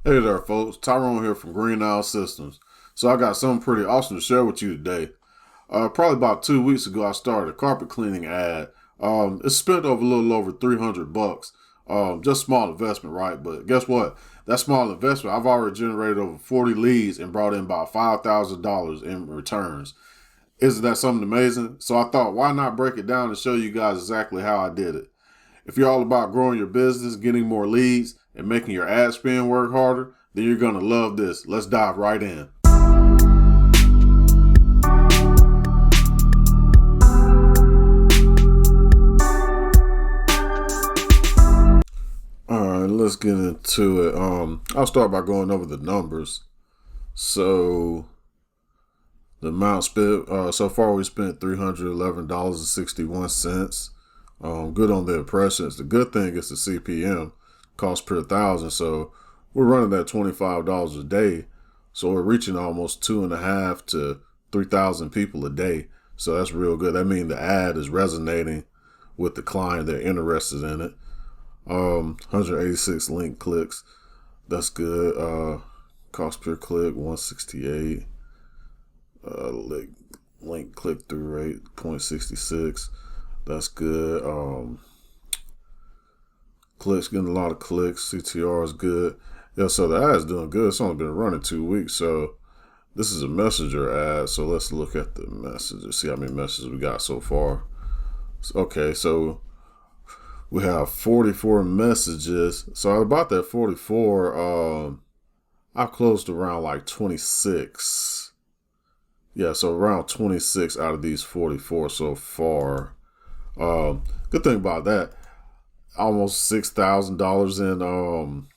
Hey there, folks. Tyrone here from Green Owl Systems. So I got something pretty awesome to share with you today. Probably about 2 weeks ago, I started a carpet cleaning ad. It's spent over a little over $300. Just small investment, right? But guess what? That small investment, I've already generated over 40 leads and brought in about $5,000 in returns. Isn't that something amazing? So I thought, why not break it down and show you guys exactly how I did it? If you're all about growing your business, getting more leads, and making your ad spend work harder, then you're going to love this. Let's dive right in. All right, let's get into it. I'll start by going over the numbers. So the amount spent so far, we spent $311.61. Good on the impressions. The good thing is the CPM, cost per thousand. So we're running at $25 a day. So we're reaching almost 2.5 to 3,000 people a day. So that's real good. That means the ad is resonating with the client. They're interested in it. 186 link clicks. That's good. Cost per click 168. Link click through rate 0.66. That's good. Clicks, getting a lot of clicks. CTR is good. Yeah, so the ad's doing good. It's only been running 2 weeks. So this is a messenger ad. So let's look at the messages, see how many messages we got so far. Okay, so we have 44 messages. So about that 44, I closed around like 26. Yeah, so around 26 out of these 44 so far. Good thing about that, almost $6,000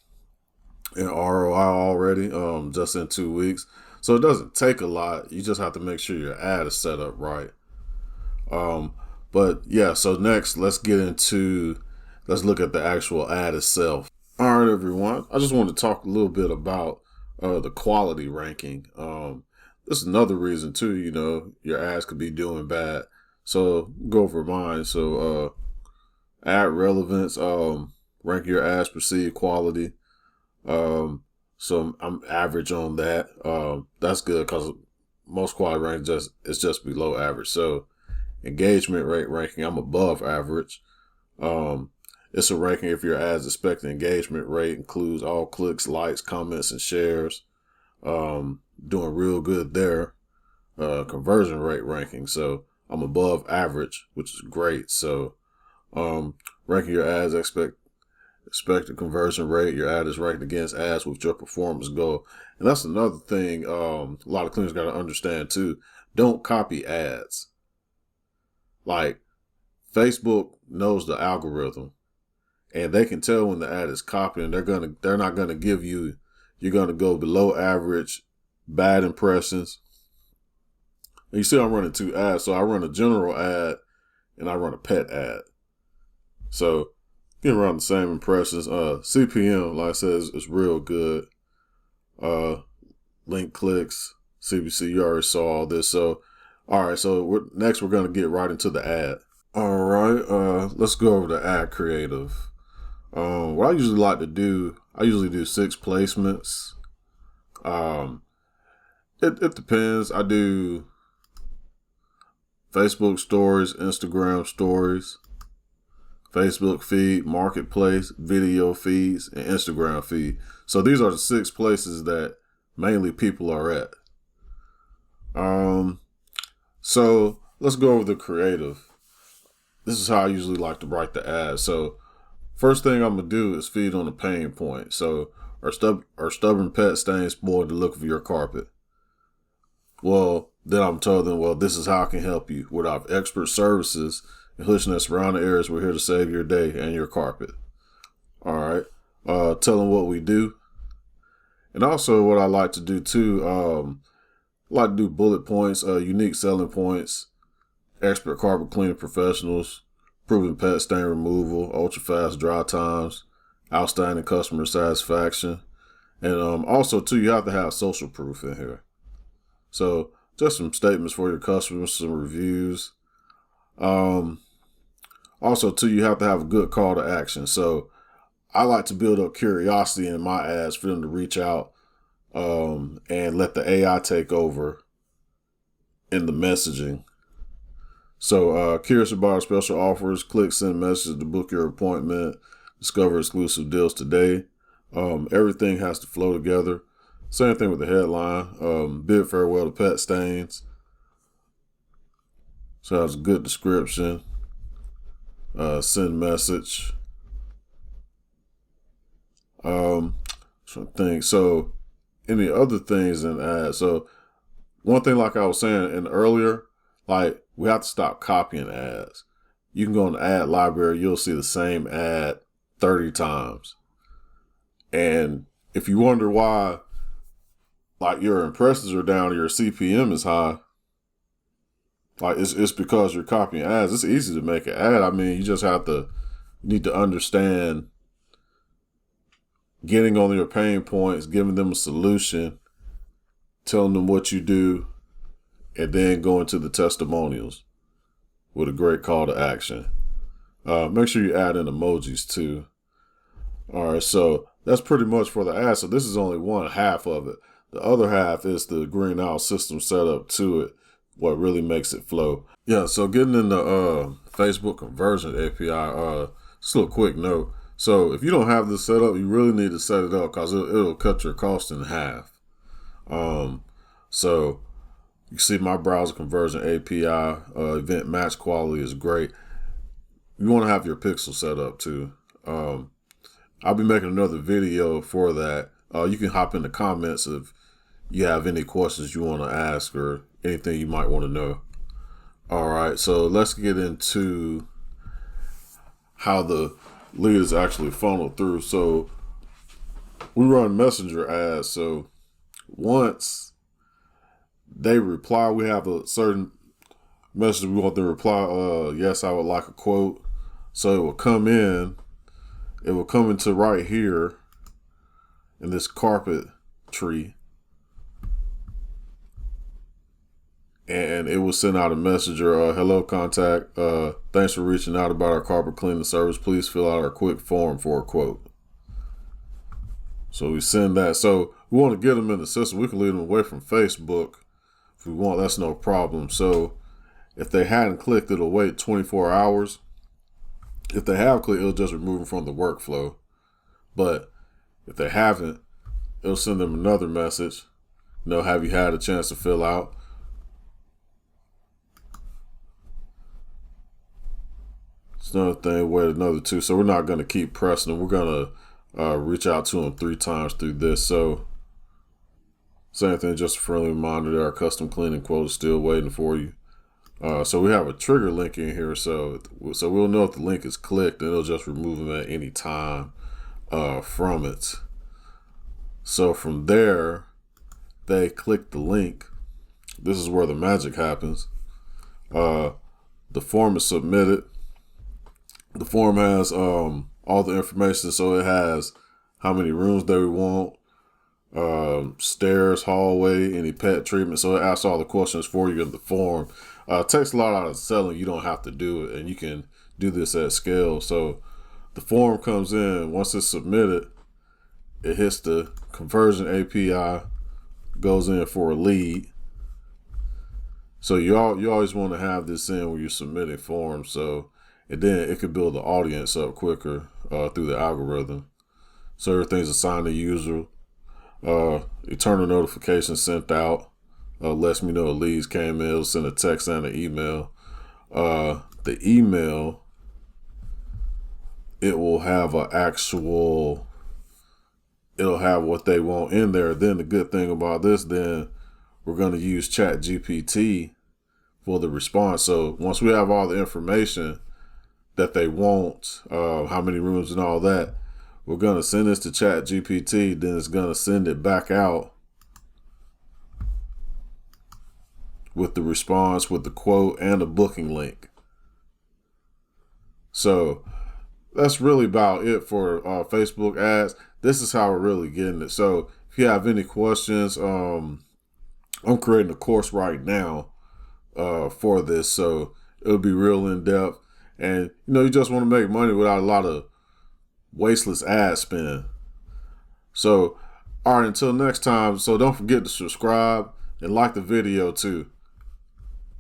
in ROI already, just in 2 weeks. So it doesn't take a lot. You just have to make sure your ad is set up right. But yeah, so next let's look at the actual ad itself. All right, everyone. I just want to talk a little bit about the quality ranking. This is another reason too, your ads could be doing bad. So go over mine. So ad relevance, rank your ads perceived quality. So I'm average on that. That's good because most quality rank is just below average. So engagement rate ranking, I'm above average. It's a ranking if your ads expected engagement rate includes all clicks, likes, comments, and shares. Doing real good there. Conversion rate ranking, so I'm above average, which is great. So ranking your ads expected conversion rate. Your ad is ranked against ads with your performance goal. And that's another thing a lot of cleaners got to understand too. Don't copy ads. Like, Facebook knows the algorithm, and they can tell when the ad is copied, and they're not gonna give you, you're gonna go below average, bad impressions. And you see I'm running 2 ads. So I run a general ad and I run a pet ad. So getting around the same impressions. CPM, like I said, is real good. Link clicks, CPC, you already saw all this. So all right, so we're going to get right into the ad. All right, let's go over the ad creative. What I usually like to do, I usually do 6 placements. It depends. I do Facebook stories, Instagram stories, Facebook feed, marketplace, video feeds, and Instagram feed. So these are the 6 places that mainly people are at. So let's go over the creative. This is how I usually like to write the ad. So first thing I'm gonna do is feed on a pain point. So our stubborn pet stains spoiled the look of your carpet. Well, then I'm telling them, well, this is how I can help you. With our expert services and Ahushnet surrounding areas, we're here to save your day and your carpet. All right. Tell them what we do. And also what I like to do too, I like to do bullet points, unique selling points, expert carpet cleaning professionals, proven pet stain removal, ultra fast dry times, outstanding customer satisfaction. And also too, you have to have social proof in here. So just some statements for your customers, some reviews. Also too, you have to have a good call to action. So I like to build up curiosity in my ads for them to reach out and let the AI take over in the messaging. So curious about our special offers, click send message to book your appointment, discover exclusive deals today. Everything has to flow together. Same thing with the headline, bid farewell to pet stains. So that's a good description. Send message. So any other things in ads? So one thing, like I was saying in earlier, like we have to stop copying ads. You can go in the ad library, you'll see the same ad 30 times. And if you wonder why, like your impressions are down or your CPM is high, like it's because you're copying ads. It's easy to make an ad. I mean, you just need to understand getting on your pain points, giving them a solution, telling them what you do, and then going to the testimonials with a great call to action. Make sure you add in emojis too. All right, so that's pretty much for the ad. So this is only one half of it. The other half is the Green Owl system setup to it, what really makes it flow. Yeah, so getting into Facebook conversion API, just a little quick note. So if you don't have this set up, you really need to set it up because it'll cut your cost in half. So you see my browser conversion API, event match quality is great. You want to have your pixel set up too. I'll be making another video for that. You can hop in the comments if you have any questions you want to ask or anything you might want to know. All right, so let's get into how the leads actually funnel through. So we run messenger ads. So once they reply, we have a certain message we want them to reply. Yes, I would like a quote. So it will come in. It will come into right here in this carpet tree. And it will send out a messenger, hello contact, thanks for reaching out about our carpet cleaning service. Please fill out our quick form for a quote. So we send that. So we want to get them in the system. We can leave them away from Facebook if we want. That's no problem. So if they hadn't clicked, it'll wait 24 hours. If they have clicked, it'll just remove them from the workflow. But if they haven't, it'll send them another message. Have you had a chance to fill out? It's another thing, wait another 2. So we're not going to keep pressing them. We're going to reach out to them 3 times through this. So same thing, just a friendly reminder that our custom cleaning quote is still waiting for you. So we have a trigger link in here. So we'll know if the link is clicked and it'll just remove them at any time from it. So from there, they click the link. This is where the magic happens. The form is submitted. The form has all the information. So it has how many rooms they want, stairs, hallway, any pet treatment. So it asks all the questions for you in the form. It takes a lot out of selling. You don't have to do it, and you can do this at scale. So the form comes in. Once it's submitted, it hits the conversion API, goes in for a lead. So you always want to have this in when you're submitting forms. So and then it could build the audience up quicker through the algorithm. So everything's assigned to user. Eternal notification sent out. Lets me know leads came in. It'll send a text and an email. The email, it will have it'll have what they want in there. Then the good thing about this, then we're going to use ChatGPT for the response. So once we have all the information that they want, how many rooms and all that, we're going to send this to ChatGPT. Then it's going to send it back out with the response, with the quote, and a booking link. So that's really about it for Facebook ads. This is how we're really getting it. So if you have any questions, I'm creating a course right now for this. So it'll be real in depth. And, you just want to make money without a lot of wasteless ad spend. So, all right, until next time. So don't forget to subscribe and like the video too.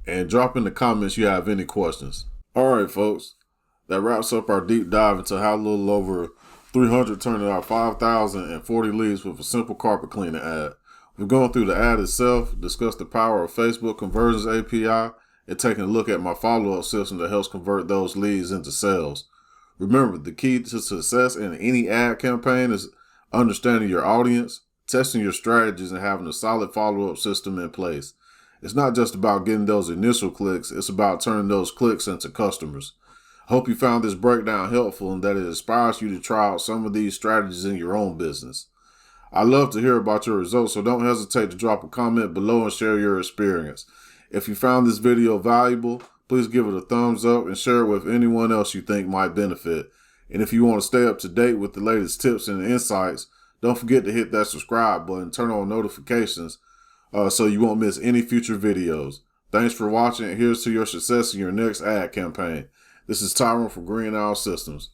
And drop in the comments you have any questions. All right, folks. That wraps up our deep dive into how a little over 300 turned out 5,040 leads with a simple carpet cleaning ad. We've gone through the ad itself, discussed the power of Facebook Conversions API, and taken a look at my follow-up system that helps convert those leads into sales. Remember, the key to success in any ad campaign is understanding your audience, testing your strategies, and having a solid follow-up system in place. It's not just about getting those initial clicks, it's about turning those clicks into customers. I hope you found this breakdown helpful and that it inspires you to try out some of these strategies in your own business. I love to hear about your results, so don't hesitate to drop a comment below and share your experience. If you found this video valuable, please give it a thumbs up and share it with anyone else you think might benefit. And if you want to stay up to date with the latest tips and insights, don't forget to hit that subscribe button, turn on notifications so you won't miss any future videos. Thanks for watching, and here's to your success in your next ad campaign. This is Tyrone from Green Owl Systems.